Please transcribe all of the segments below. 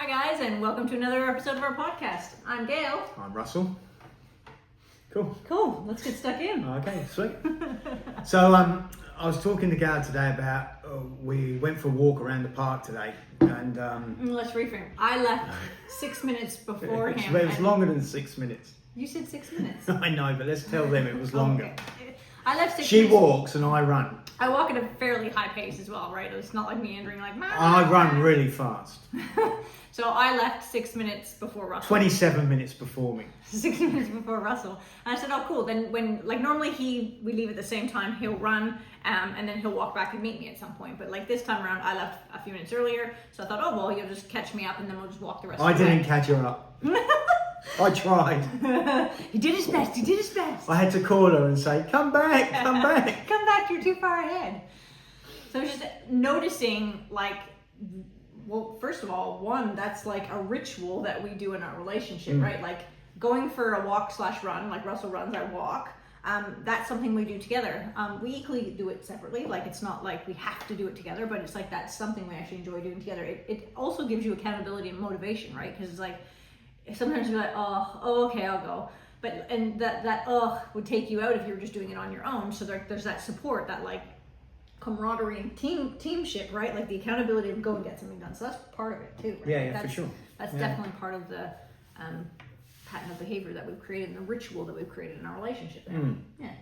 Hi guys, and welcome to another episode of our podcast. I'm Gail. I'm Russell. Cool. Cool, let's get stuck in. Okay, sweet. So I was talking to Gail today about, we went for a walk around the park today, and Let's reframe. I left 6 minutes beforehand. it was longer than 6 minutes. You said 6 minutes. I know, but let's tell them it was longer. Okay. I left 6 She minutes. walks and I run. I walk at a fairly high pace as well, right? It's not like meandering like my. I run really fast. So I left 6 minutes before Russell. 27 minutes before me. 6 minutes before Russell. And I said, oh cool, then when, like normally we leave at the same time, he'll run and then he'll walk back and meet me at some point. But like this time around, I left a few minutes earlier. So I thought, oh well, you'll just catch me up and then we'll just walk the rest I of the way. didn't catch her up. I tried. He did his best, he did his best. I had to call her and say, come back, come back. Come back, you're too far ahead. So I was just noticing like, well, first of all, one, that's like a ritual that we do in our relationship, right? Like going for a walk/run, like Russell runs, I walk. That's something we do together. We equally do it separately. Like it's not like we have to do it together, but it's like that's something we actually enjoy doing together. It also gives you accountability and motivation, right? Because it's like sometimes you're like, oh, okay, I'll go. But and that would take you out if you were just doing it on your own. So there's that support, that like camaraderie and teamship, right? Like the accountability of go and get something done. So that's part of it too, right? Yeah, That's, for sure. That's definitely part of the pattern of behavior that we've created and the ritual that we've created in our relationship there.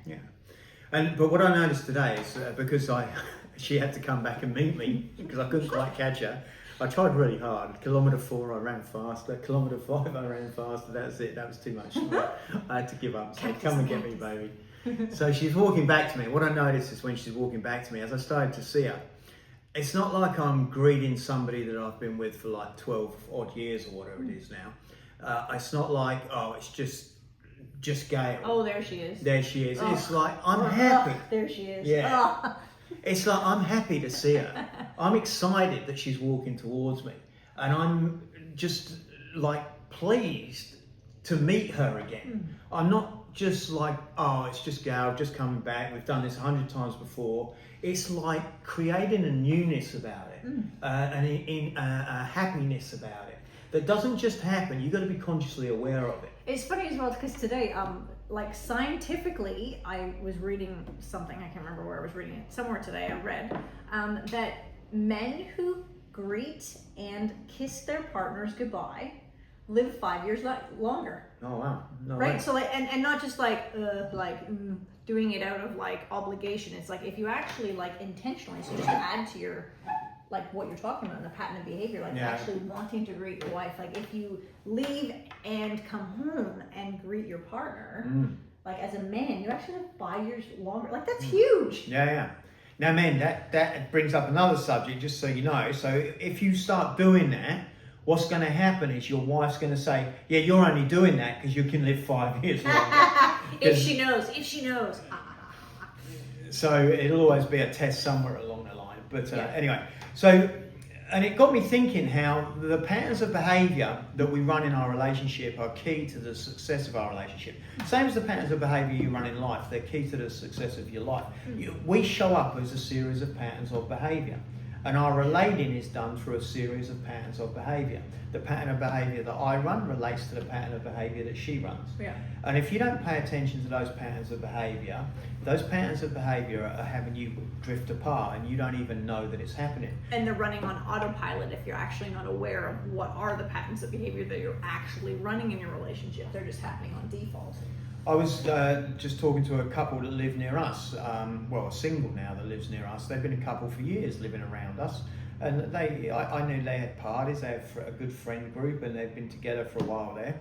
Yeah. But what I noticed today is because she had to come back and meet me because I couldn't quite catch her. I tried really hard. Kilometre 4 I ran faster. Kilometre 5 I ran faster. That's it. That was too much. I had to give up. So come and get me, baby. So she's walking back to me. What I noticed is when she's walking back to me, as I started to see her, it's not like I'm greeting somebody that I've been with for like 12 odd years or whatever it is now. It's not like, oh, it's just Gail. Oh, there she is. There she is. Oh. It's like, I'm happy. Oh, there she is. Yeah. Oh. It's like, I'm happy to see her. I'm excited that she's walking towards me. And I'm just like pleased to meet her again. I'm not just like, oh, it's just Gail, just coming back. We've done this 100 times before. It's like creating a newness about it, and a happiness about it that doesn't just happen. You've got to be consciously aware of it. It's funny as well because today, like scientifically, I was reading something, I can't remember where I was reading it, somewhere today I read, that men who greet and kiss their partners goodbye live 5 years longer. Oh wow! No Right? way. So like, and not just like doing it out of like obligation. It's like if you actually like intentionally, so just add to your like what you're talking about in the pattern of behavior, like actually wanting to greet your wife. Like if you leave and come home and greet your partner, like as a man, you actually live 5 years longer. Like that's huge. Yeah. Now, man, that brings up another subject, just so you know. So if you start doing that, what's going to happen is your wife's going to say, yeah, you're only doing that because you can live 5 years longer. If she knows. So it'll always be a test somewhere along the line. But anyway, so, and it got me thinking how the patterns of behaviour that we run in our relationship are key to the success of our relationship. Same as the patterns of behaviour you run in life, they're key to the success of your life. We show up as a series of patterns of behaviour. And our relating is done through a series of patterns of behaviour. The pattern of behaviour that I run relates to the pattern of behaviour that she runs. Yeah. And if you don't pay attention to those patterns of behaviour are having you drift apart and you don't even know that it's happening. And they're running on autopilot if you're actually not aware of what are the patterns of behavior that you're actually running in your relationship. They're just happening on default. I was just talking to a couple that live near us, a single now that lives near us. They've been a couple for years living around us. And I knew they had parties, they had a good friend group and they've been together for a while there.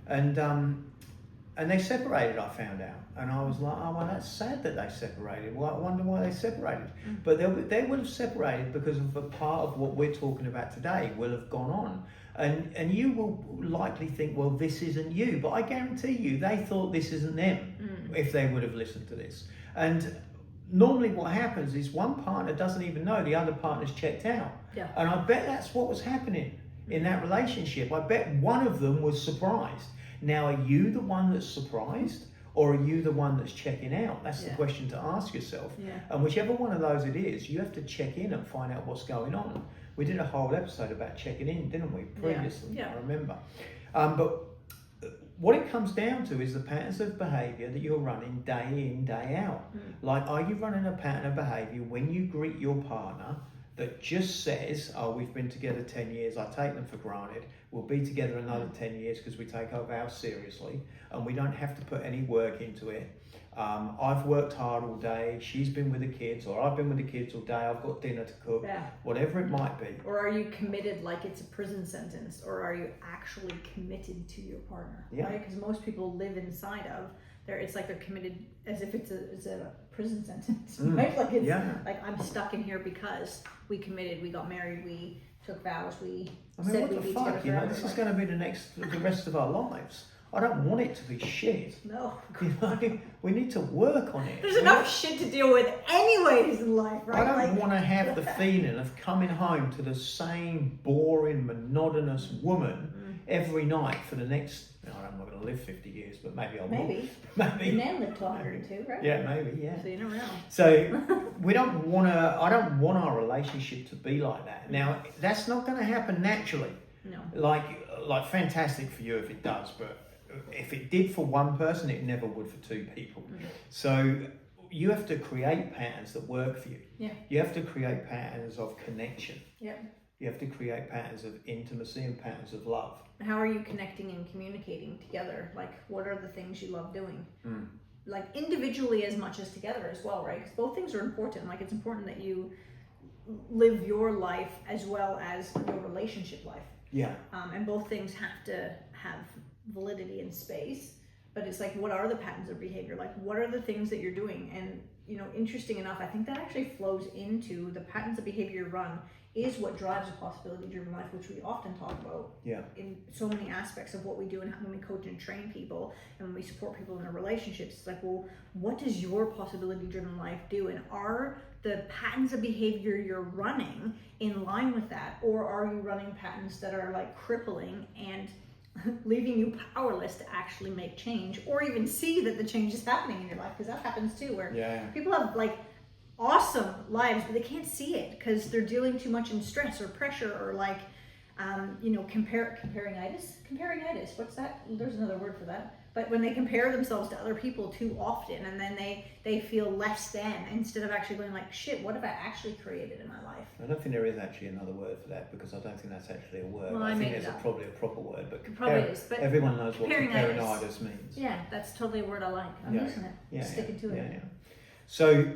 And they separated, I found out. And I was like, oh, well, that's sad that they separated. Well, I wonder why they separated. But they would have separated because of a part of what we're talking about today will have gone on. And you will likely think, well, this isn't you. But I guarantee you, they thought this isn't them if they would have listened to this. And normally what happens is one partner doesn't even know the other partner's checked out. Yeah. And I bet that's what was happening in that relationship. I bet one of them was surprised. Now, are you the one that's surprised? Or are you the one that's checking out? That's the question to ask yourself. Yeah. And whichever one of those it is, you have to check in and find out what's going on. We did a whole episode about checking in, didn't we, previously? Yeah. I remember. But what it comes down to is the patterns of behaviour that you're running day in, day out. Like, are you running a pattern of behaviour when you greet your partner that just says, oh, we've been together 10 years, I take them for granted, we'll be together another 10 years because we take our vows seriously and we don't have to put any work into it. I've worked hard all day, she's been with the kids, or I've been with the kids all day, I've got dinner to cook, whatever it might be. Or are you committed like it's a prison sentence, or are you actually committed to your partner? Right? Because most people live inside of it's like they're committed as if it's a prison sentence, right? Like it's like I'm stuck in here because we committed, we got married, we took vows, said we'd be together forever. This is going to be the rest of our lives. I don't want it to be shit. No. We need to work on it. There's enough shit to deal with anyways in life, right? I don't want to have the feeling of coming home to the same boring, monotonous woman every night for the next, I'm not going to live 50 years, but maybe I will. Maybe. Your nan lived to 102, right? Yeah, maybe, yeah. So you never know. So I don't want our relationship to be like that. Now, that's not going to happen naturally. No. Like fantastic for you if it does, but if it did for one person, it never would for two people. So you have to create patterns that work for you. Yeah. You have to create patterns of connection. Yeah. You have to create patterns of intimacy and patterns of love. How are you connecting and communicating together? Like, what are the things you love doing? Like, individually as much as together as well, right? Because both things are important. Like, it's important that you live your life as well as your relationship life. Yeah. And both things have to have validity and space. But it's like, what are the patterns of behavior? Like, what are the things that you're doing? And, interesting enough, I think that actually flows into the patterns of behavior run is what drives a possibility-driven life, which we often talk about in so many aspects of what we do and when we coach and train people and when we support people in their relationships. It's like, well, what does your possibility-driven life do? And are the patterns of behavior you're running in line with that? Or are you running patterns that are like crippling and leaving you powerless to actually make change or even see that the change is happening in your life? Because that happens too, where people have like awesome lives, but they can't see it because they're dealing too much in stress or pressure or like, comparingitis. What's that? There's another word for that. But when they compare themselves to other people too often, and then they feel less than, instead of actually going like, shit, what have I actually created in my life? I don't think there is actually another word for that because I don't think that's actually a word. Well, I think there's probably a proper word, but but everyone knows what comparingitis means. Yeah, that's totally a word I like. I'm using it. Sticking to it. Yeah. So,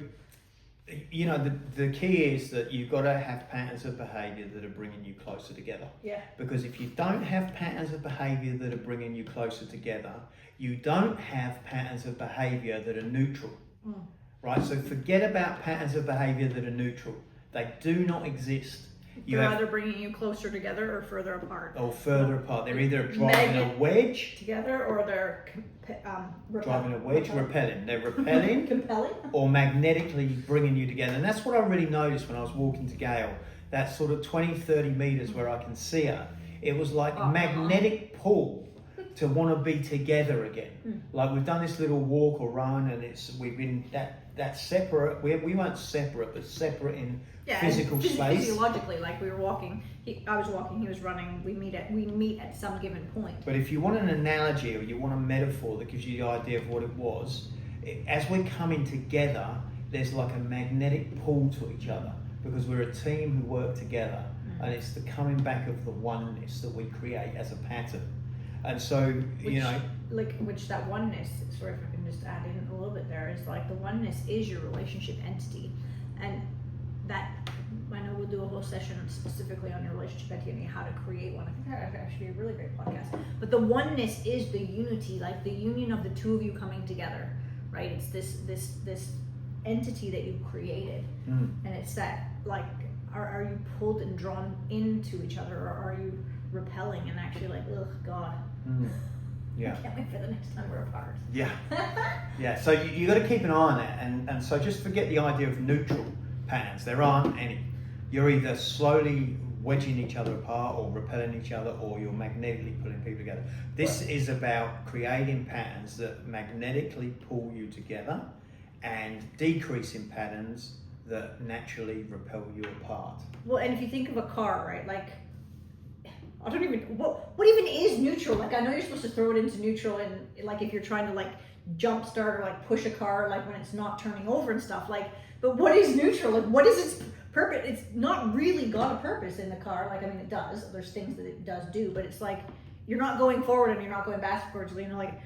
the key is that you've got to have patterns of behaviour that are bringing you closer together. Yeah. Because if you don't have patterns of behaviour that are bringing you closer together, you don't have patterns of behaviour that are neutral. Right? So forget about patterns of behaviour that are neutral. They do not exist. They're either bringing you closer together or further apart. Or further apart. They're either driving a wedge together, or they're driving a wedge, repelling. They're repelling, compelling, or magnetically bringing you together. And that's what I really noticed when I was walking to Gail. That sort of 20, 30 meters where I can see her. It was like magnetic pull to want to be together again. Like we've done this little walk or run, and we've been that separate. We weren't separate, but separate in physical space. Physiologically, like we were walking. I was walking. He was running. We meet at some given point. But if you want an analogy or you want a metaphor that gives you the idea of what it was, as we're coming together, there's like a magnetic pull to each other because we're a team who work together, and it's the coming back of the oneness that we create as a pattern. And so, which that oneness, sorry if I can just add in a little bit there, is like the oneness is your relationship entity. And that, I know we'll do a whole session specifically on your relationship entity and how to create one. I think that would actually be a really great podcast. But the oneness is the unity, like the union of the two of you coming together, right? It's this entity that you've created. And it's that, like, are you pulled and drawn into each other, or are you repelling and actually like, ugh, God. Yeah. I can't wait for the next time we're apart. Yeah. So you got to keep an eye on that, and so just forget the idea of neutral patterns. There aren't any. You're either slowly wedging each other apart, or repelling each other, or you're magnetically pulling people together. This is about creating patterns that magnetically pull you together, and decreasing patterns that naturally repel you apart. Well, and if you think of a car, right, like, I don't even, what even is neutral? Like, I know you're supposed to throw it into neutral, and like if you're trying to like jump start or like push a car, like when it's not turning over and stuff, like, but what is neutral? Like, what is its purpose? It's not really got a purpose in the car. Like, I mean, it does. There's things that it does do, but it's like, you're not going forward and you're not going backwards. You know, like,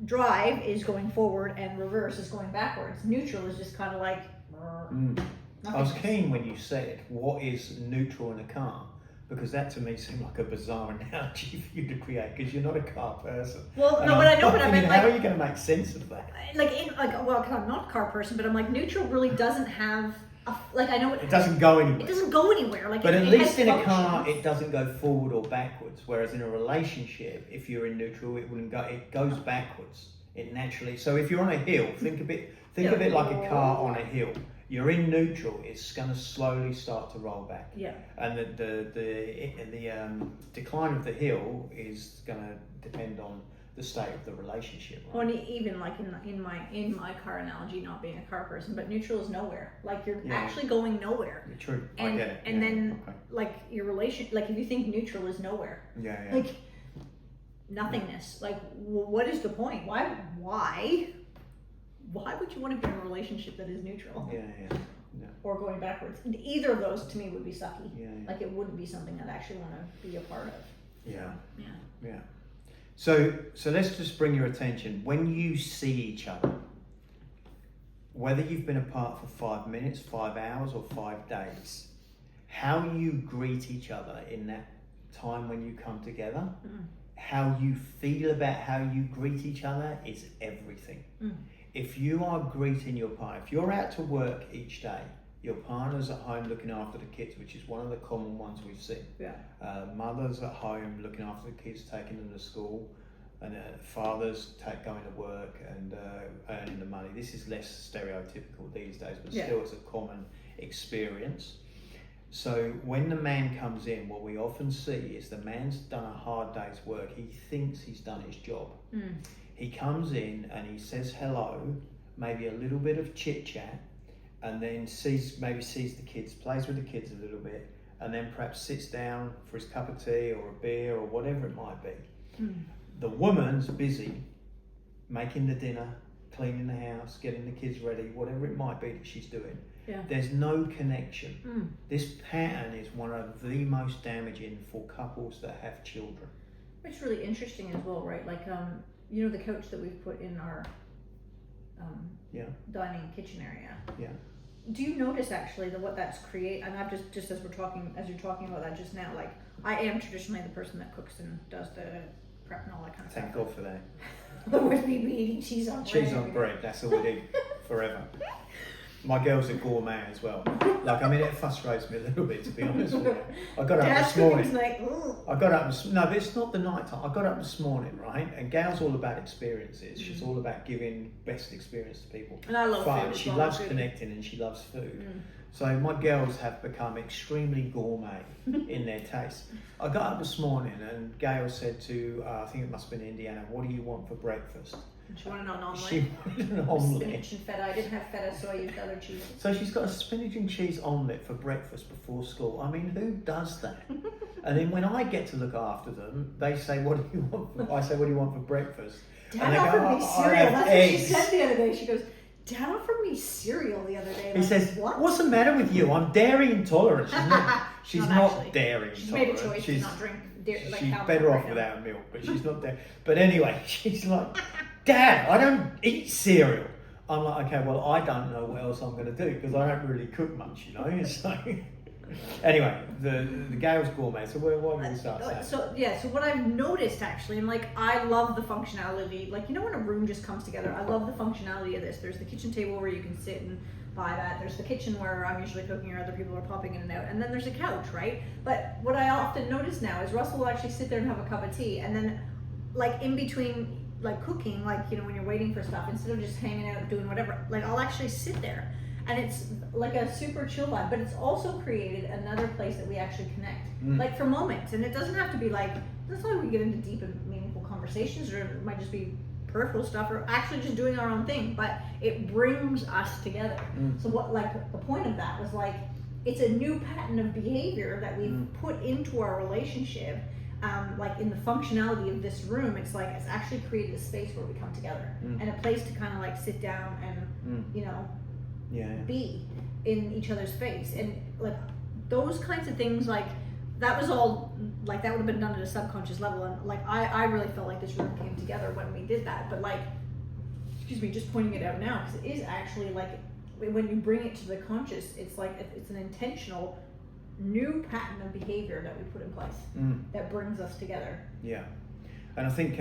drive is going forward and reverse is going backwards. Neutral is just kind of like, I was keen when you said, what is neutral in a car? Because that to me seemed like a bizarre analogy for you to create, because you're not a car person. well, no, but I know, but I meant how like, are you going to make sense of that? well, cause I'm not a car person, but I'm like, neutral really doesn't have, like, I know It doesn't go anywhere. It doesn't go anywhere. Like, But it at least has in a car, functions. it doesn't go forward or backwards. Whereas in a relationship, if you're in neutral, it wouldn't go. It goes backwards. It naturally. So if you're on a hill, think of it like a car on a hill. You're in neutral. It's going to slowly start to roll back. Yeah. And the decline of the hill is going to depend on the state of the relationship. Right? Well, and even like in my car analogy, not being a car person, but neutral is nowhere. Like, you're actually going nowhere. True. And I get it. and then like your relation, like if you think neutral is nowhere, Yeah. like nothingness. Like, what is the point? Why would you want to be in a relationship that is neutral? Yeah. Or going backwards? Either of those to me would be sucky. Yeah. Like, it wouldn't be something I'd actually want to be a part of. Yeah. So let's just bring your attention. When you see each other, whether you've been apart for 5 minutes, 5 hours, or 5 days, how you greet each other in that time when you come together, how you feel about how you greet each other is everything. If you are greeting your partner, if you're out to work each day, your partner's at home looking after the kids, which is one of the common ones we've seen. Yeah. Mother's at home looking after the kids, taking them to school, and fathers going to work and earning the money. This is less stereotypical these days, but still it's a common experience. So when the man comes in, what we often see is the man's done a hard day's work. He thinks he's done his job. He comes in and he says hello, maybe a little bit of chit chat, and then sees the kids, plays with the kids a little bit, and then perhaps sits down for his cup of tea or a beer or whatever it might be. The woman's busy making the dinner, cleaning the house, getting the kids ready, whatever it might be that she's doing. Yeah. There's no connection. This pattern is one of the most damaging for couples that have children. It's really interesting as well, right? Like, you know, the couch that we've put in our dining and kitchen area. Yeah. Do you notice actually that what that's create? And I've just as you're talking about that just now, like, I am traditionally the person that cooks and does the prep and all that kind of Thank stuff. God for that. Otherwise, we'd be eating cheese on bread. Cheese on bread, that's all we do forever. My girl's a gourmet as well. Like, I mean, it frustrates me a little bit, to be honest with you. I got up Dad's this morning. cooking's like, ooh. No, but it's not the night time. I got up this morning, right? And Gail's all about experiences. She's all about giving best experience to people. And I love Fun. food as She well, loves food. connecting and she loves food. So my girls have become extremely gourmet in their taste. I got up this morning and Gail said to, I think it must have been Indiana, what do you want for breakfast? She wanted an omelet. She wanted an omelette. Spinach and feta. I didn't have feta, so I used other cheese. So she's got a spinach and cheese omelette for breakfast before school. I mean, who does that? And then when I get to look after them, they say, what do you want? I say, what do you want for breakfast? Dad And they go, offered me "Oh, I cereal. have That's what she eggs." said the other day. She goes, Dad offered me cereal the other day. He says, what's the matter with you? I'm dairy intolerant. She's not actually. dairy She's intolerant. made a choice to not drink dairy. Like She's cow better milk off right now. without milk, but she's not there. But anyway, she's like, Dad, I don't eat cereal. I'm like, okay, well, I don't know what else I'm going to do because I don't really cook much, you know. So anyway, the Gail's gourmet. So why do we start saying? So what I've noticed actually, and like, I love the functionality. Like, you know, when a room just comes together, I love the functionality of this. There's the kitchen table where you can sit and buy that. There's the kitchen where I'm usually cooking or other people are popping in and out. And then there's a couch, right? But what I often notice now is Russell will actually sit there and have a cup of tea, and then like in between like cooking, like, you know, when you're waiting for stuff, instead of just hanging out doing whatever, like I'll actually sit there. And it's like a super chill vibe, but it's also created another place that we actually connect, like for moments. And it doesn't have to be like, that's why we get into deep and meaningful conversations, or it might just be peripheral stuff or actually just doing our own thing, but it brings us together. So what, like, the point of that was like, it's a new pattern of behavior that we've put into our relationship. Like in the functionality of this room, it's like it's actually created a space where we come together and a place to kind of like sit down and you know be in each other's face, and like those kinds of things, like that was all like that would have been done at a subconscious level, and like I really felt like this room came together when we did that. But like, excuse me, just pointing it out now, because it is actually like when you bring it to the conscious, it's like it's an intentional new pattern of behavior that we put in place that brings us together. Yeah, and I think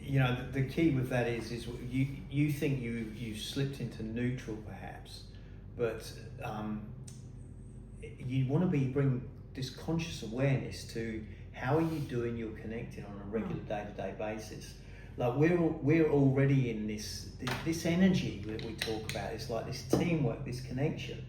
you know the key with that is you think you slipped into neutral perhaps, but you want to bring this conscious awareness to how are you doing your connecting on a regular day-to-day basis. Like we're already in this energy that we talk about. It's like this teamwork, this connection.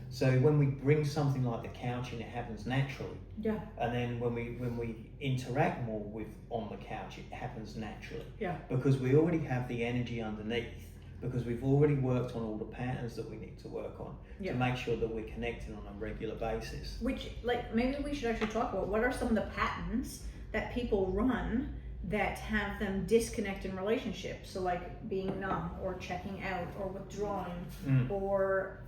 So when we bring something like the couch in, it happens naturally. Yeah. And then when we interact more on the couch, it happens naturally. Yeah. Because we already have the energy underneath. Because we've already worked on all the patterns that we need to work on to make sure that we're connecting on a regular basis. Which, like, maybe we should actually talk about what are some of the patterns that people run that have them disconnect in relationships. So like being numb or checking out or withdrawing or...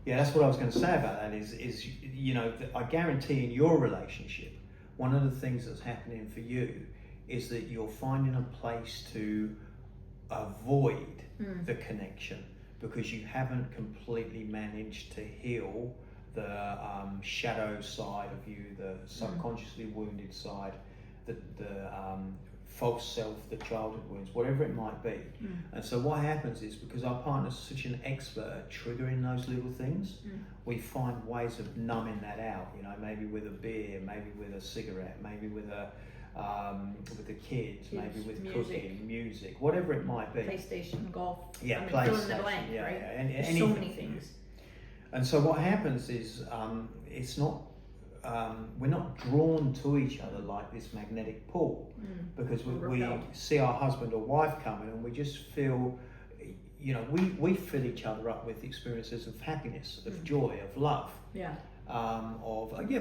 Yeah, that's what I was going to say about that is you know, I guarantee in your relationship, one of the things that's happening for you is that you're finding a place to avoid the connection because you haven't completely managed to heal the shadow side of you, the subconsciously wounded side, the false self, the childhood wounds, whatever it might be. And so what happens is, because our partner's such an expert at triggering those little things, we find ways of numbing that out, you know, maybe with a beer, maybe with a cigarette, maybe with the kids, maybe with music. cooking, music, whatever it might be. PlayStation, golf. Yeah, I mean, PlayStation. fill in the blank, yeah, right? yeah. There's so many things. And so what happens is, it's not, we're not drawn to each other like this magnetic pull, because we see our husband or wife coming and we just feel, you know, we fill each other up with experiences of happiness, of joy, of love. Yeah.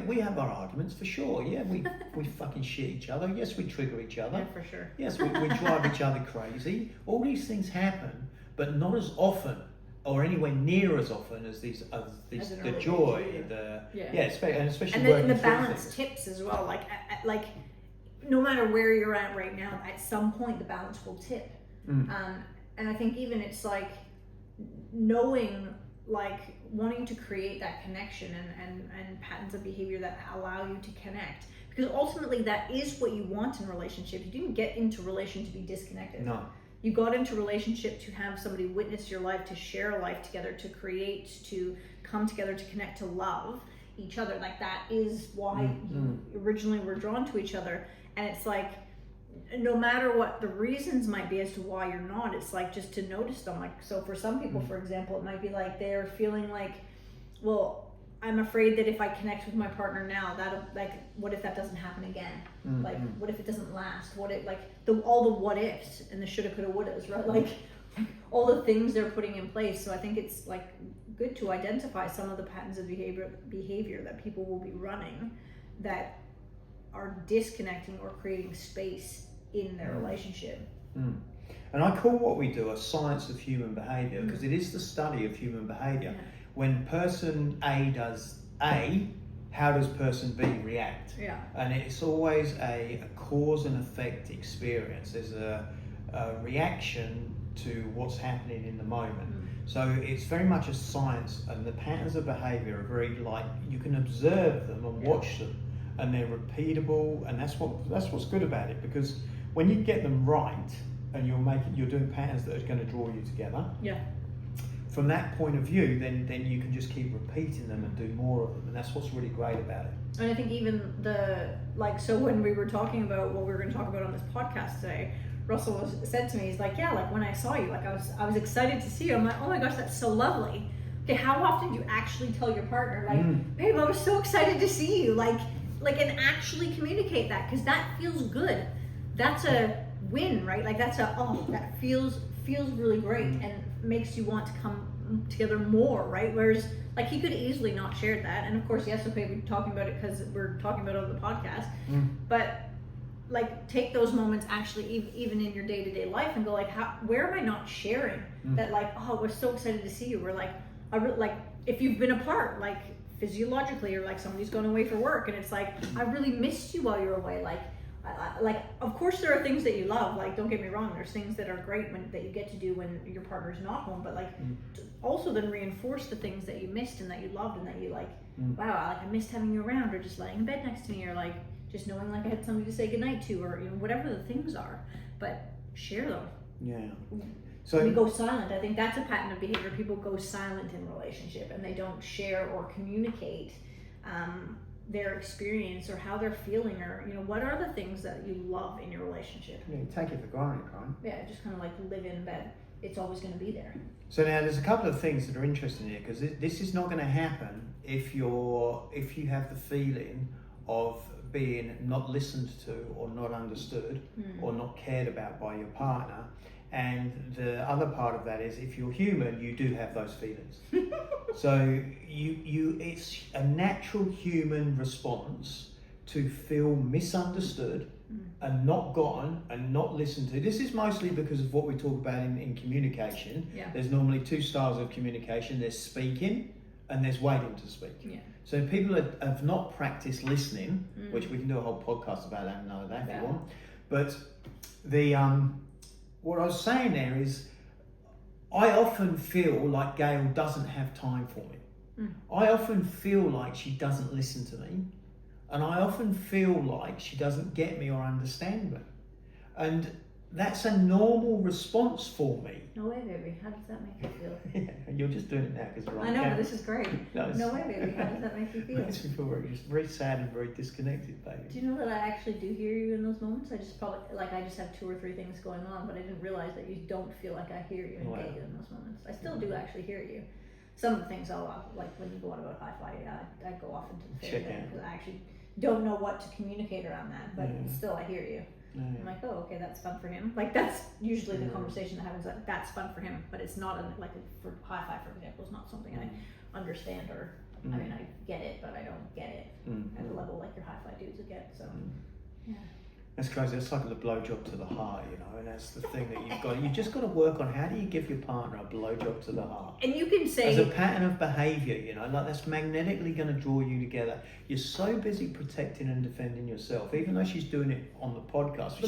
We have our arguments for sure. Yeah, we fucking shit each other. Yes, we trigger each other. Yeah, for sure. Yes, we drive each other crazy. All these things happen, but not as often or anywhere near as often as the joy, especially and working the through balance things. tips as well. Like no matter where you're at right now, at some point the balance will tip. And I think even it's like knowing, like wanting to create that connection and patterns of behavior that allow you to connect, because ultimately that is what you want in a relationship. You didn't get into relation to be disconnected. No. You got into relationship to have somebody witness your life, to share a life together, to create, to come together, to connect, to love each other. Like that is why you originally were drawn to each other. And it's like, no matter what the reasons might be as to why you're not, it's like just to notice them. Like, so for some people, for example, it might be like they're feeling like, well, I'm afraid that if I connect with my partner now, that'll, like, what if that doesn't happen again? Like, what if it doesn't last? What if, like, all the what ifs and the shoulda, coulda, wouldas, right? Like all the things they're putting in place. So I think it's like good to identify some of the patterns of behavior that people will be running that are disconnecting or creating space in their relationship. And I call what we do a science of human behavior, because it is the study of human behavior. Yeah. When person A does A, how does person B react? Yeah. And it's always a cause and effect experience. There's a reaction to what's happening in the moment. So it's very much a science, and the patterns of behavior are very, like, you can observe them and watch them, and they're repeatable, and that's what's good about it, because when you get them right and you're doing patterns that are going to draw you together, from that point of view, then you can just keep repeating them and do more of them, and that's what's really great about it. And I think even so when we were talking about what we were going to talk about on this podcast today, Russell said to me, he's like, yeah, like when I saw you, like I was excited to see you. I'm like, oh my gosh, that's so lovely. Okay, how often do you actually tell your partner, like, babe, I was so excited to see you, like and actually communicate that, because that feels good. That's a win, right? Like that feels really great and makes you want to come together more, right? Whereas like he could easily not share that, and of course yes, okay, we're talking about it because we're talking about it on the podcast, but like take those moments actually even in your day-to-day life and go like, where am I not sharing that? Like, oh, we're so excited to see you. We're like, like if you've been apart, like physiologically, or like somebody's gone away for work and it's like, I really missed you while you're away. Like of course there are things that you love, like don't get me wrong, there's things that are great that you get to do when your partner's not home, but like also then reinforce the things that you missed and that you loved and that you like, wow, like I missed having you around, or just laying in bed next to me, or like just knowing like I had somebody to say goodnight to, or whatever the things are, but share them. Yeah. So we go silent. I think that's a pattern of behavior. People go silent in relationship and they don't share or communicate their experience or how they're feeling, or what are the things that you love in your relationship. You take it for granted, right? Yeah, just kind of like live in bed. It's always going to be there. So now there's a couple of things that are interesting here, because this is not going to happen if you have the feeling of being not listened to or not understood or not cared about by your partner. And the other part of that is, if you're human, you do have those feelings. So it's a natural human response to feel misunderstood and not gotten and not listened to. This is mostly because of what we talk about in communication. Yeah. There's normally two styles of communication. There's speaking and there's waiting to speak. Yeah. So people have not practiced listening, which we can do a whole podcast about that, if you want. But what I was saying there is, I often feel like Gail doesn't have time for me. I often feel like she doesn't listen to me, and I often feel like she doesn't get me or understand me. And that's a normal response for me. No way, baby. How does that make you feel? Yeah, you're just doing it now because we're on I know, camera. but this is great. No way, baby. How does that make you feel? Makes me feel very sad and very disconnected, baby. Do you know that I actually do hear you in those moments? I just have 2 or 3 things going on, but I didn't realize that you don't feel like I hear you and get you in those moments. I still do actually hear you. Some of the things like when you go on about hi-fi, I go off into the Check because I actually don't know what to communicate around that, but still I hear you. I'm like, oh, okay, that's fun for him. Like that's usually the conversation that happens. Like, that's fun for him, but it's not for hi-fi, for example, it's not something I understand, or I mean, I get it, but I don't get it at the level like your hi-fi dudes would get. So, yeah. That's crazy. That's like the blowjob to the heart, and that's the thing that you've just got to work on. How do you give your partner a blowjob to the heart? And you can say, as a pattern of behaviour, like that's magnetically going to draw you together. You're so busy protecting and defending yourself, even though she's doing it on the podcast.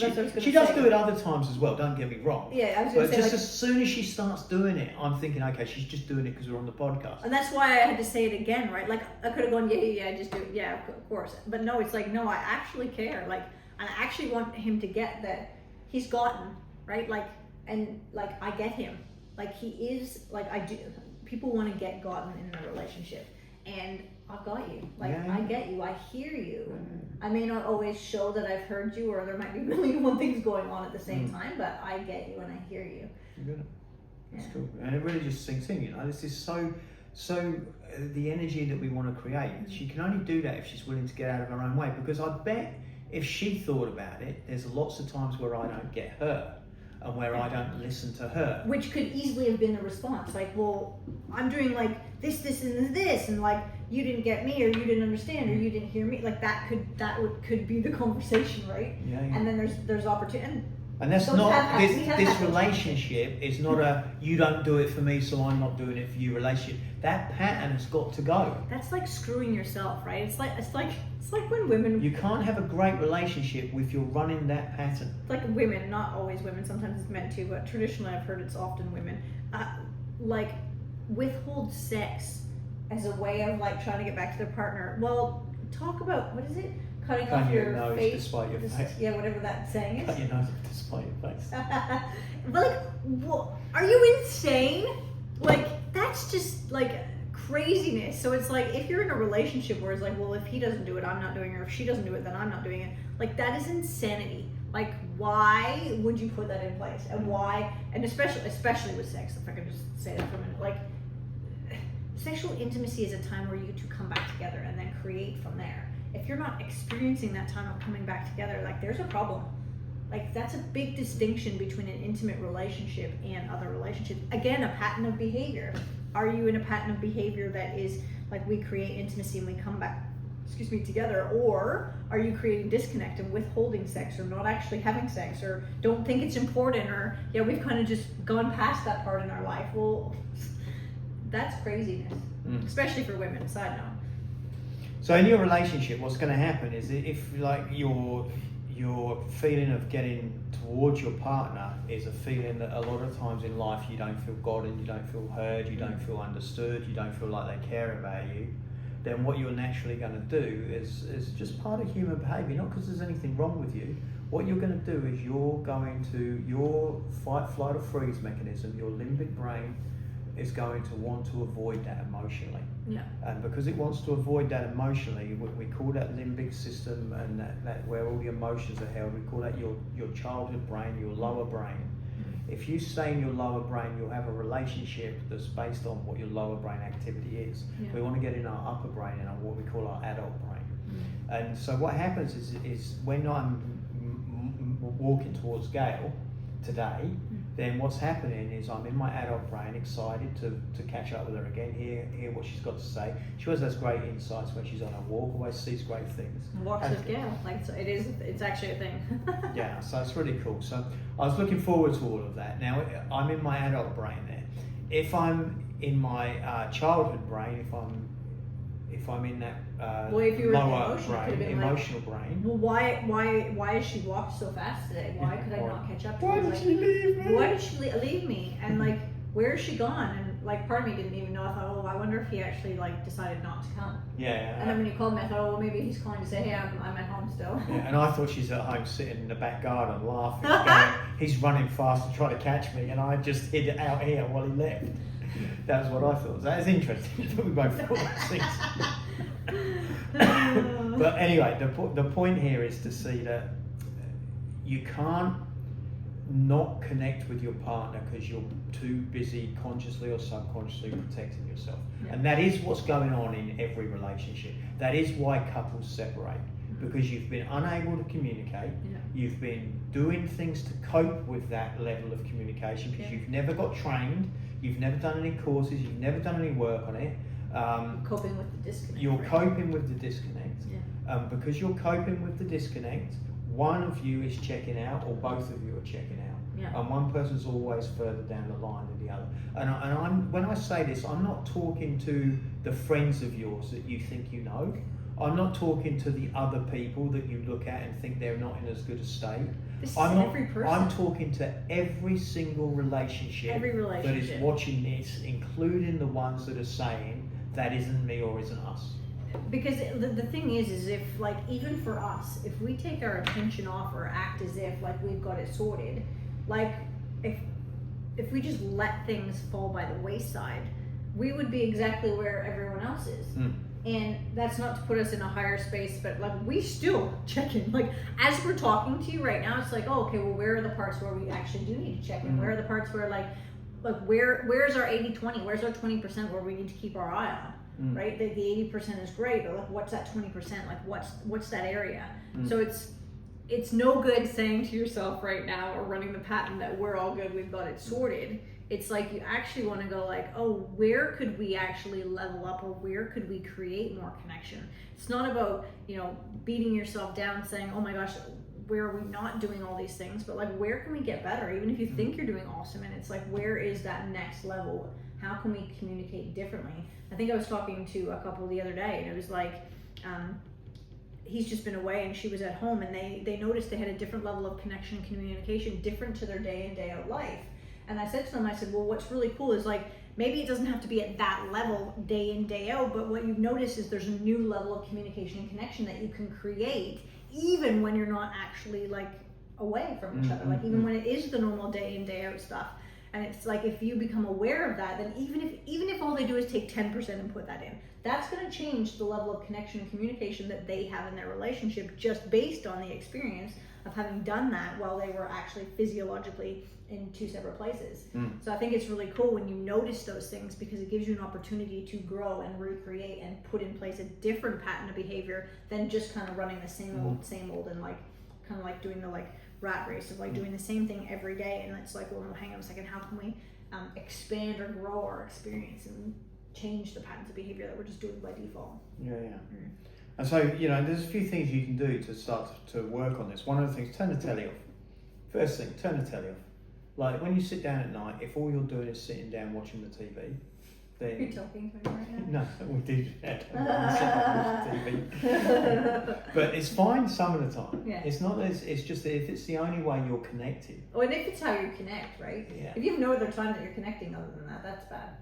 She does do it other times as well. Don't get me wrong. Yeah, I was going to say, just as soon as she starts doing it, I'm thinking, okay, she's just doing it because we're on the podcast. And that's why I had to say it again, right? Like I could have gone, yeah, just do it. Yeah, of course. But no, it's like, no, I actually care. Like. And I actually want him to get that he's gotten, right? Like, and like, I get him. Like, he is, like, I do. People want to get gotten in a relationship. And I've got you. Like, I get you. I hear you. I may not always show that I've heard you, or there might be a million one things going on at the same time, but I get you and I hear you. You're good. That's cool. And it really just sinks in, This is so the energy that we want to create. She can only do that if she's willing to get out of her own way, because I bet if she thought about it, there's lots of times where I don't get her and where I don't listen to her. Which could easily have been the response. Like, well, I'm doing like this, and this, and like you didn't get me, or you didn't understand, or you didn't hear me. Like that could be the conversation, right? Yeah. And then there's opportunity. And that's not this relationship is not a you don't do it for me, so I'm not doing it for you relationship. That pattern has got to go. That's like screwing yourself, right? It's like when women. You can't have a great relationship if you're running that pattern. It's like women, not always women. Sometimes it's men too, but traditionally I've heard it's often women. Like withhold sex as a way of like trying to get back to their partner. Well, talk about what is it? Cutting off your nose face. Despite your face. Yeah, whatever that saying is. Cut your nose off despite your face. But like, what, are you insane? Like, that's just like craziness. So it's like, if you're in a relationship where it's like, well, if he doesn't do it, I'm not doing it, or if she doesn't do it, then I'm not doing it. Like, that is insanity. Like, why would you put that in place? And why, and especially with sex, if I could just say that for a minute, like, sexual intimacy is a time where you two come back together and then create from there. If you're not experiencing that time of coming back together, like, there's a problem. Like, that's a big distinction between an intimate relationship and other relationships. Again, a pattern of behavior. Are you in a pattern of behavior that is like, we create intimacy and we come back, together, or are you creating disconnect and withholding sex, or not actually having sex, or don't think it's important, or yeah, we've kind of just gone past that part in our life? Well, that's craziness, especially for women. Side note. So in your relationship, what's going to happen is, if like your feeling of getting towards your partner is a feeling that a lot of times in life you don't feel God, and you don't feel heard, you don't feel understood, you don't feel like they care about you, then what you're naturally going to do is just part of human behaviour, not because there's anything wrong with you. What you're going to do is you're going to, your fight, flight or freeze mechanism, your limbic brain is going to want to avoid that emotionally. Yeah. And because it wants to avoid that emotionally, we call that limbic system, and that where all the emotions are held, we call that your childhood brain, your lower brain. If you stay in your lower brain, you'll have a relationship that's based on what your lower brain activity is. Yeah. We want to get in our upper brain, and what we call our adult brain. And so what happens is when I'm walking towards Gail today, then what's happening is I'm in my adult brain, excited to catch up with her again, hear what she's got to say. She always has great insights when she's on her walk, always sees great things. Walks with Gail, like, it's actually a thing. Yeah, so it's really cool. So I was looking forward to all of that. Now I'm in my adult brain there. If I'm in my childhood brain, if I'm in that Well, if you were in the lower emotional, it could've brain, been like, emotional brain. Well, why has she walked so fast today? Why could I not catch up to Why her? did she leave me? Why did she leave me? And like, where is she gone? And like, part of me didn't even know. I thought, oh, I wonder if he actually like decided not to come. Yeah. And then when you called me, I thought, oh, well, maybe he's calling to say, hey, I'm at home still. Yeah, and I thought she's at home sitting in the back garden laughing, going, he's running fast to try to catch me, and I just hid out here while he left. That was what I thought. That is interesting. We both thought those things. But anyway, the point here is to see that you can't not connect with your partner because you're too busy consciously or subconsciously protecting yourself. Yeah. And that is what's going on in every relationship. That is why couples separate, because you've been unable to communicate. Yeah. You've been doing things to cope with that level of communication because you've never got trained, you've never done any courses, you've never done any work on it. Coping with the disconnect. You're right? coping with the disconnect. Yeah. Because you're coping with the disconnect, one of you is checking out, or both of you are checking out. Yeah. And one person's always further down the line than the other. And when I say this, I'm not talking to the friends of yours that you think you know. I'm not talking to the other people that you look at and think they're not in as good a state. This is I'm every person. I'm talking to every single relationship, Every relationship that is watching this, including the ones that are saying that isn't me or isn't us. Because the thing is if like, even for us, if we take our attention off or act as if like we've got it sorted, like if we just let things fall by the wayside, we would be exactly where everyone else is. And that's not to put us in a higher space, but like, we still check in. Like, as we're talking to you right now, it's like, oh, okay, well, where are the parts where we actually do need to check in? Where are the parts where like where's our 80-20? Where's our 20% where we need to keep our eye on? Right? The 80% is great, but like, what's that 20%? Like, what's that area? So it's no good saying to yourself right now, or running the pattern that we're all good, we've got it sorted. It's like, you actually want to go like, oh, where could we actually level up, or where could we create more connection? It's not about, beating yourself down saying, oh my gosh, where are we not doing all these things? But like, where can we get better? Even if you think you're doing awesome, and it's like, where is that next level? How can we communicate differently? I think I was talking to a couple the other day, and it was like, he's just been away and she was at home, and they noticed they had a different level of connection and communication, different to their day in, day out life. And I said to them, I said, well, what's really cool is like, maybe it doesn't have to be at that level day in, day out, but what you've noticed is there's a new level of communication and connection that you can create even when you're not actually like away from each other. Like, even when it is the normal day in, day out stuff. And it's like, if you become aware of that, then even if all they do is take 10% and put that in, that's going to change the level of connection and communication that they have in their relationship, just based on the experience of having done that while they were actually physiologically in two separate places. So I think it's really cool when you notice those things, because it gives you an opportunity to grow and recreate and put in place a different pattern of behavior than just kind of running the same old, and like kind of like doing the like rat race of like doing the same thing every day, and it's like, well, no, hang on a second, how can we expand or grow our experience and change the patterns of behavior that we're just doing by default? Yeah. And so, there's a few things you can do to start to work on this. One of the things, turn the telly off. First thing, turn the telly off. Like when you sit down at night, if all you're doing is sitting down watching the TV, then... You're talking to me right now? No, we do that. TV. But it's fine some of the time. Yeah. It's not. It's just that if it's the only way you're connecting. Oh, and if it's how you connect, right? Yeah. If you have no other time that you're connecting other than that, that's bad.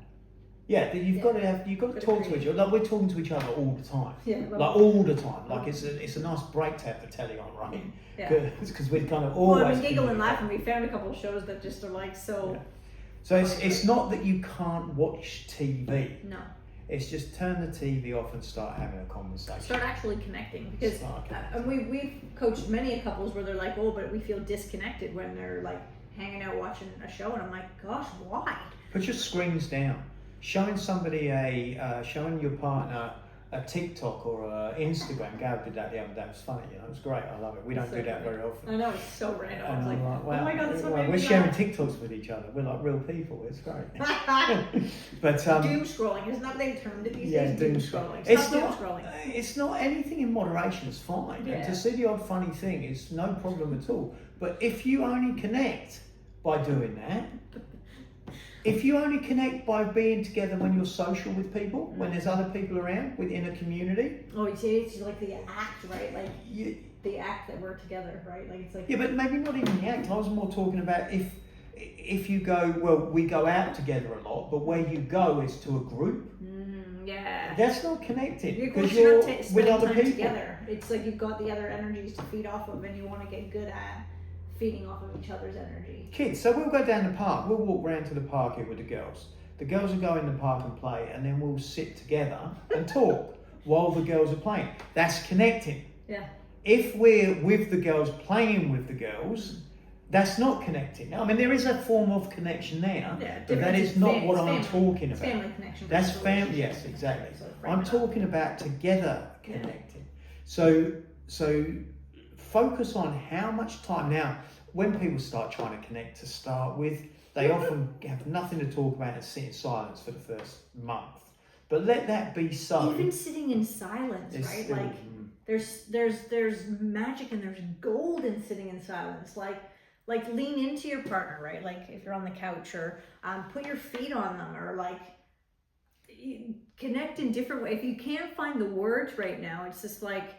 Yeah, that you've got to talk to each other. Like we're talking to each other all the time. Yeah. Well, Like all the time. Like it's a nice break to have the telly on, right? Yeah. Because we're kind of always. Well, I mean, giggle and laugh, and we found a couple of shows that just are like so. Yeah. So it's not that you can't watch TV. No. It's just turn the TV off and start having a conversation. Start actually connecting, because we've coached many couples where they're like, oh, but we feel disconnected when they're like hanging out watching a show, and I'm like, gosh, why? Put your screens down. Showing somebody showing your partner a TikTok or a Instagram. Gav did that the other day. It was funny, it was great. I love it. We don't do that very often. I know, it's so random. I was like, wow, oh my god, it's so we're sharing TikToks with each other. We're like real people. It's great. But doom scrolling, isn't that what they termed it these days? Doom scrolling. It's doom not. scrolling. It's not anything in moderation. Is fine. Yeah. And to see the odd funny thing is no problem at all. But if you only connect by doing that. If you only connect by being together when you're social with people, when there's other people around within a community. Oh, you see, it's like the act, right? Like the act that we're together, right? Like it's like. Yeah, but maybe not even the act. I was more talking about if you go, well, we go out together a lot, but where you go is to a group. Yeah. That's not connected Because you're with with other time people. Together. It's like you've got the other energies to feed off of, and you want to get good at feeding off of each other's energy. Kids, so we'll go down the park. We'll walk round to the park here with the girls. The girls will go in the park and play, and then we'll sit together and talk while the girls are playing. That's connecting. Yeah. If we're with the girls, playing with the girls, that's not connecting. I mean, there is a form of connection there, but that is not what I'm talking about. Family connection. That's family. Yes, exactly. I'm talking about together connecting. So focus on how much time. Now, when people start trying to connect to start with, they often have nothing to talk about and sit in silence for the first month. But let that be so. Even sitting in silence, right? Still, like there's magic and there's gold in sitting in silence. Like lean into your partner, right? Like if you're on the couch, or put your feet on them, or like connect in different ways. If you can't find the words right now, it's just like.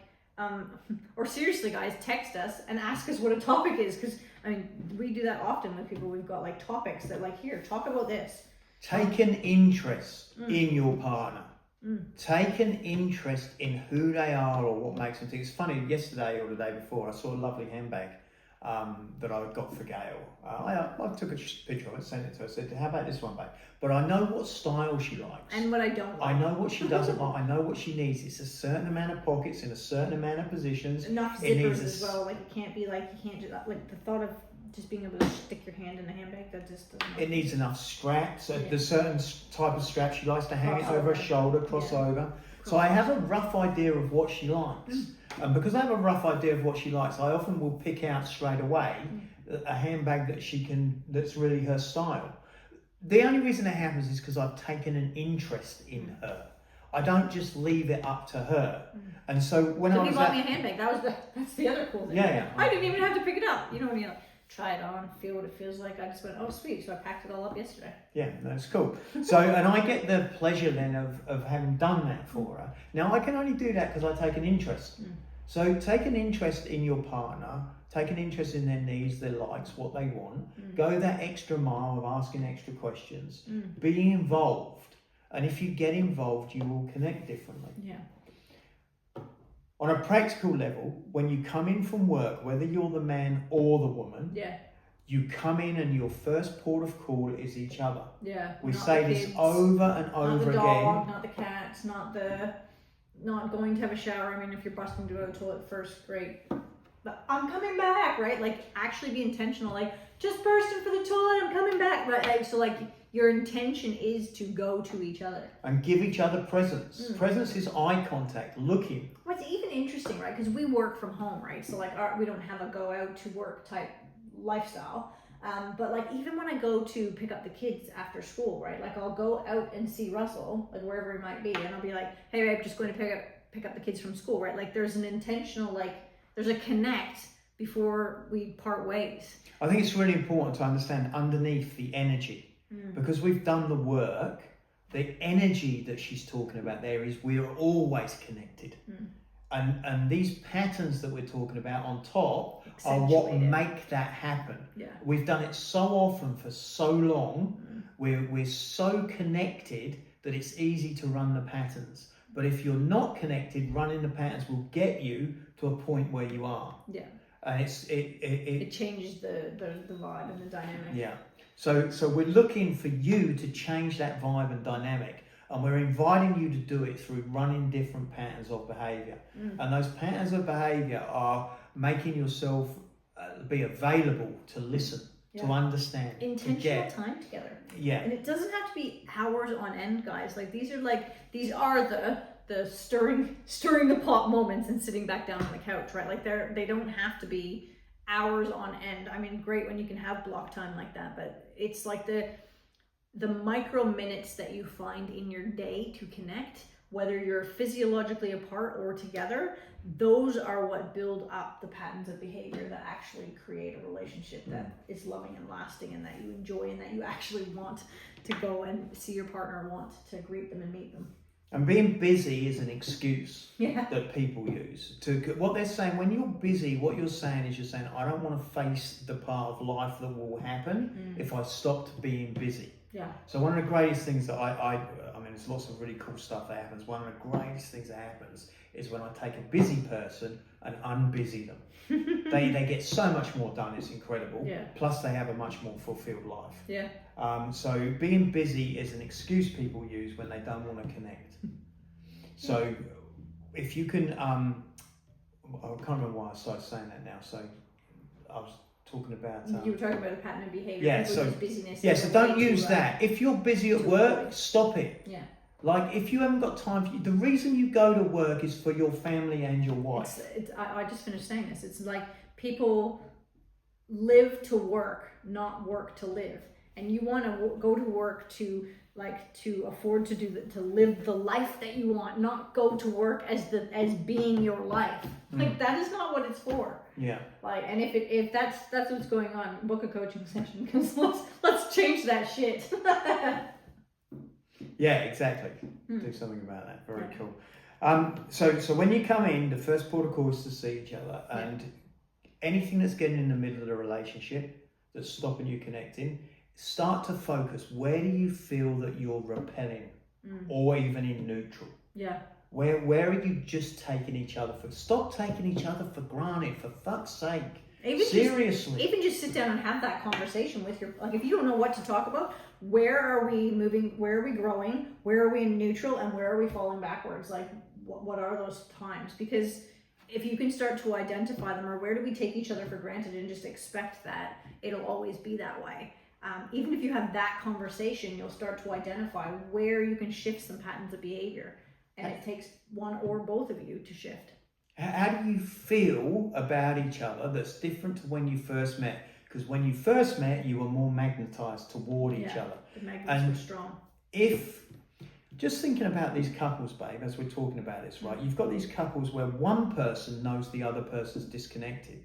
Or seriously, guys, text us and ask us what a topic is, because I mean we do that often with people. We've got like topics that like, here, talk about this. Take an interest in your partner. Take an interest in who they are or what makes them tick. It's funny, yesterday or the day before, I saw a lovely handbag that I got for Gail. I took a picture of it, sent it to her, said, how about this one, babe? But I know what style she likes. And what I don't like. I know what she doesn't like. I know what she needs. It's a certain amount of pockets in a certain amount of positions. Enough zippers as well. Like you can't just like the thought of just being able to stick your hand in a handbag, that just doesn't. It needs enough straps. There's certain type of strap she likes to hang it over her shoulder, crossover. So I have a rough idea of what she likes. And because I have a rough idea of what she likes, I often will pick out straight away a handbag that's really her style. The only reason that happens is because I've taken an interest in her. I don't just leave it up to her. And so when I was you bought me a handbag. That's the other cool thing. Yeah. I didn't even have to pick it up. You know what I mean? Try it on, feel what it feels like. I just went, oh sweet, so I packed it all up yesterday. Yeah, that's cool. So, and I get the pleasure then of having done that for her. Now I can only do that because I take an interest. So take an interest in your partner, take an interest in their needs, their likes, what they want. Go that extra mile of asking extra questions. Be involved. And if you get involved, you will connect differently. Yeah. On a practical level, when you come in from work, whether you're the man or the woman, you come in and your first port of call is each other. Yeah. We say this over and over again. Not the dog, not the cats, not going to have a shower. I mean, if you're busting to go to the toilet first, great. But I'm coming back, right? Like actually be intentional. Like just bursting for the toilet, I'm coming back. But so like your intention is to go to each other. And give each other presents. Presents is eye contact, looking. What's even interesting, right? Because we work from home, right? So like we don't have a go out to work type lifestyle. But like even when I go to pick up the kids after school, right? Like I'll go out and see Russell, like wherever it might be, and I'll be like, hey, I'm just going to pick up the kids from school, right? Like there's an intentional, like there's a connect before we part ways. I think it's really important to understand underneath the energy, because we've done the work. The energy that she's talking about there is we're always connected. And these patterns that we're talking about on top are what make that happen. Yeah. We've done it so often for so long, we're so connected that it's easy to run the patterns. But if you're not connected, running the patterns will get you to a point where you are. Yeah. And it changes the vibe and the dynamic. Yeah. So we're looking for you to change that vibe and dynamic. And we're inviting you to do it through running different patterns of behaviour. And those patterns of behaviour are making yourself be available to listen, to understand, intentional time together. Yeah. And it doesn't have to be hours on end, guys. Like these are the stirring the pot moments and sitting back down on the couch, right? Like they don't have to be hours on end. I mean, great when you can have block time like that, but it's like the micro minutes that you find in your day to connect, whether you're physiologically apart or together, those are what build up the patterns of behavior that actually create a relationship that is loving and lasting and that you enjoy and that you actually want to go and see your partner, want to greet them and meet them. And being busy is an excuse that people use. What they're saying, when you're busy, what you're saying is I don't want to face the part of life that will happen if I stopped being busy. Yeah. So one of the greatest things that I mean, there's lots of really cool stuff that happens. One of the greatest things that happens is when I take a busy person and unbusy them. they get so much more done. It's incredible. Yeah. Plus they have a much more fulfilled life. Yeah. So being busy is an excuse people use when they don't want to connect. So if you can, I can't remember why I started saying that now. So I was talking about... you were talking about the pattern of behavior. Yeah, so busyness. Yeah, so don't use that. If you're busy at work, stop it. Yeah. Like if you haven't got time for you, the reason you go to work is for your family and your wife. I just finished saying this. It's like people live to work, not work to live. And you want to go to work to afford to live the life that you want, not go to work as being your life. Like that is not what it's for. Yeah. Like, and if that's what's going on, book a coaching session because let's change that shit. Yeah, exactly. Do something about that. Very cool. So when you come in, the first port of call is to see each other, and anything that's getting in the middle of the relationship that's stopping you connecting, start to focus. Where do you feel that you're repelling, or even in neutral? Yeah. Where are you just taking each other for? Stop taking each other for granted, for fuck's sake. Seriously. Even just sit down and have that conversation with your, like if you don't know what to talk about, where are we moving, where are we growing, where are we in neutral, and where are we falling backwards? Like what are those times? Because if you can start to identify them, or where do we take each other for granted and just expect that it'll always be that way. Even if you have that conversation, you'll start to identify where you can shift some patterns of behavior. And it takes one or both of you to shift. How do you feel about each other that's different to when you first met? Because when you first met, you were more magnetized toward each other. The magnets were strong. Just thinking about these couples, babe, as we're talking about this, right? You've got these couples where one person knows the other person's disconnected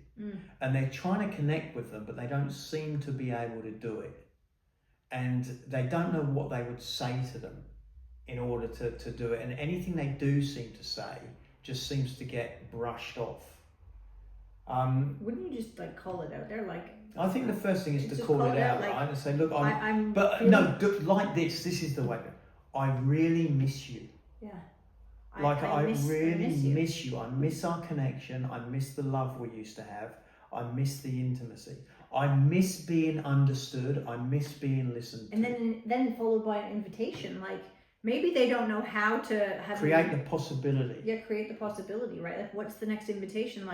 and they're trying to connect with them, but they don't seem to be able to do it. And they don't know what they would say to them in order to do it. And anything they do seem to say just seems to get brushed off. Wouldn't you just call it out there? I think the first thing is to call it out, right? And say, look, this is the way. I really miss you. Yeah. I really miss you. I miss our connection. I miss the love we used to have. I miss the intimacy. I miss being understood. I miss being listened to. And then followed by an invitation, maybe they don't know how to create the possibility. Yeah, create the possibility, right? What's the next invitation?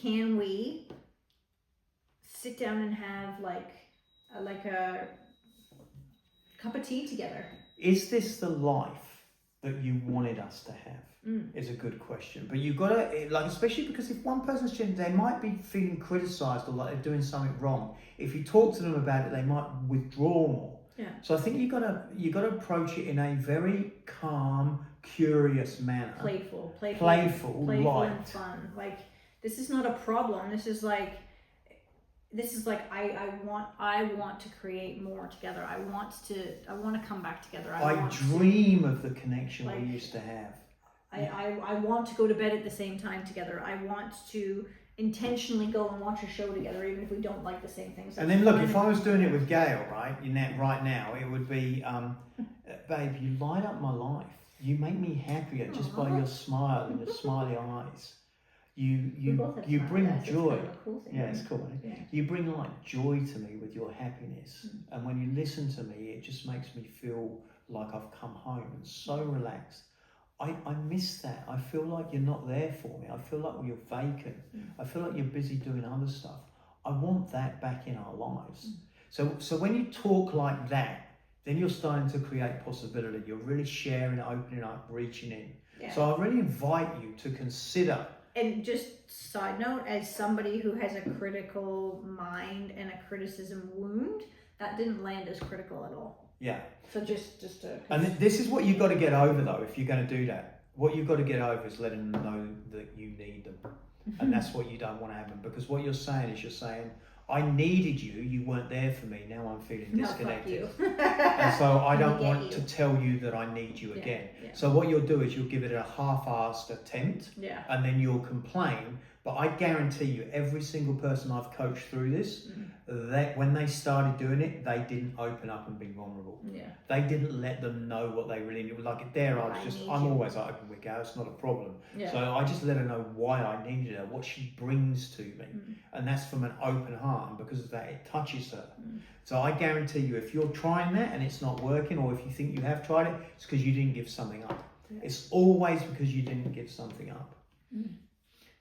Can we sit down and have cup of tea together. Is this the life that you wanted us to have? Is a good question. But you've got to, like, especially because if one person's changing, they might be feeling criticised or like they're doing something wrong. If you talk to them about it, they might withdraw more. Yeah. So I think you got to approach it in a very calm, curious manner. Playful, light. and fun. Like, this is not a problem. This is like I want to create more together. I want to come back together. I dream of the connection we used to have. I want to go to bed at the same time together. I want to intentionally go and watch a show together, even if we don't like the same things. And then look, if I was doing it with Gail, right, right now, it would be, babe, you light up my life. You make me happier just by your smile and your smiley eyes. You bring joy. Cool thing, yeah, it's cool. Right? Yeah. You bring like joy to me with your happiness, and when you listen to me, it just makes me feel like I've come home and so relaxed. I miss that. I feel like you're not there for me. I feel like you're vacant. I feel like you're busy doing other stuff. I want that back in our lives. So when you talk like that, then you're starting to create possibility. You're really sharing, opening up, reaching in. Yeah. So I really invite you to consider. And just side note, as somebody who has a critical mind and a criticism wound, that didn't land as critical at all. Yeah. So just to... And this is what you've got to get over, though, if you're going to do that. What you've got to get over is letting them know that you need them. And that's what you don't want to happen. Because what you're saying is I needed you, you weren't there for me, now I'm feeling disconnected. No, fuck you. And so I don't want to tell you that I need you again. Yeah. So what you'll do is you'll give it a half-assed attempt, and then you'll complain. But I guarantee you, every single person I've coached through this, that when they started doing it, they didn't open up and be vulnerable. Yeah. They didn't let them know what they really needed. Like there, I'm always open with Gail, it's not a problem. Yeah. So I just let her know why I needed her, what she brings to me. And that's from an open heart, and because of that, it touches her. So I guarantee you, if you're trying that and it's not working, or if you think you have tried it, it's because you didn't give something up. Yeah. It's always because you didn't give something up.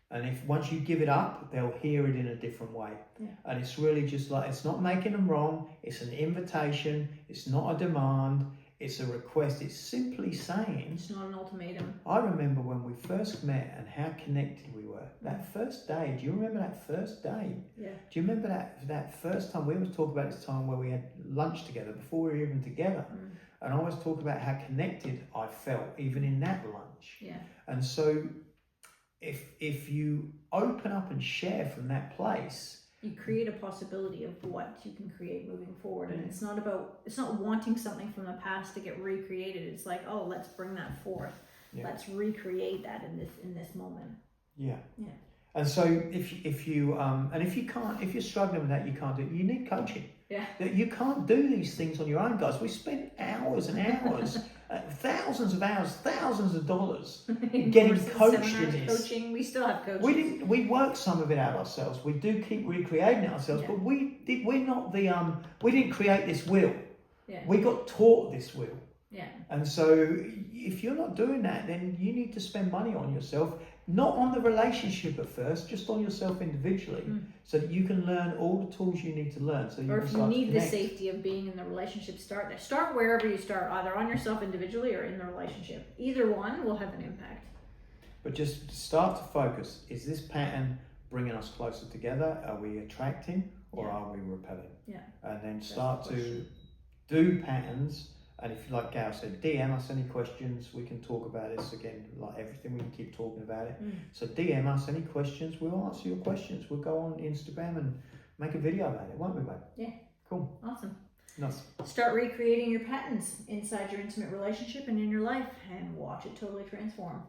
And if once you give it up, they'll hear it in a different way. Yeah. And it's really just like, it's not making them wrong. It's an invitation. It's not a demand. It's a request. It's simply saying. It's not an ultimatum. I remember when we first met and how connected we were. That first day. Do you remember that first day? Yeah. Do you remember that first time? We always talk about this time where we had lunch together before we were even together. And I always talk about how connected I felt even in that lunch. Yeah. And so if you open up and share from that place, you create a possibility of what you can create moving forward. And it's not wanting something from the past to get recreated. It's like, oh, let's bring that forth. Yeah. Let's recreate that in this moment. Yeah. Yeah. And so if you're struggling with that, you can't do it, you need coaching. Yeah. You can't do these things on your own, guys. We spend hours and hours, thousands of hours, thousands of dollars getting coached in this. Coaching. We still have coaches. We work some of it out ourselves. We do keep recreating it ourselves, but we didn't create this wheel. Yeah. We got taught this wheel. Yeah. And so if you're not doing that, then you need to spend money on yourself. Not on the relationship at first, just on yourself individually, so that you can learn all the tools you need to learn. So or if you need the safety of being in the relationship, start there. Start wherever you start, either on yourself individually or in the relationship. Either one will have an impact. But just start to focus. Is this pattern bringing us closer together? Are we attracting or are we repelling? Yeah. And then start to do patterns. And if, like Gail said, DM us any questions. We can talk about this again, like everything. We can keep talking about it. So DM us any questions. We'll answer your questions. We'll go on Instagram and make a video about it, won't we, babe? Yeah. Cool. Awesome. Nice. Start recreating your patterns inside your intimate relationship and in your life, and watch it totally transform.